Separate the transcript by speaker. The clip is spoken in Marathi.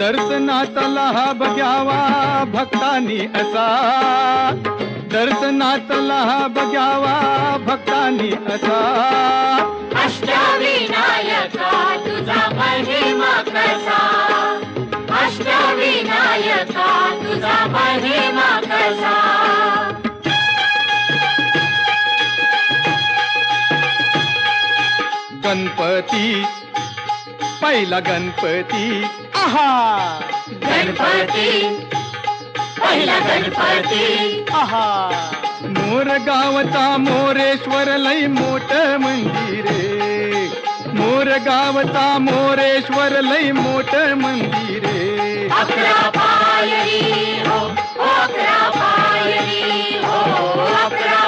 Speaker 1: दर्शनाचा लाभ घ्यावा भक्तांनी असा, दर्शनाचा लाभ घ्यावा भक्तांनी असा।
Speaker 2: अष्टविनायका तुझा महिमा कसा, अष्टविनायका तुझा महिमा कसा।
Speaker 1: गणपती पहिला गणपती, आहा
Speaker 2: गणपती पहिला गणपती,
Speaker 1: आहा। मोर गावचा मोरेश्वर लय मोठ मंदिरे, मोर गावचा मोरेश्वर लय मोठ मंदिरे।
Speaker 2: 11 पायरी हो, 11 पायरी हो, 11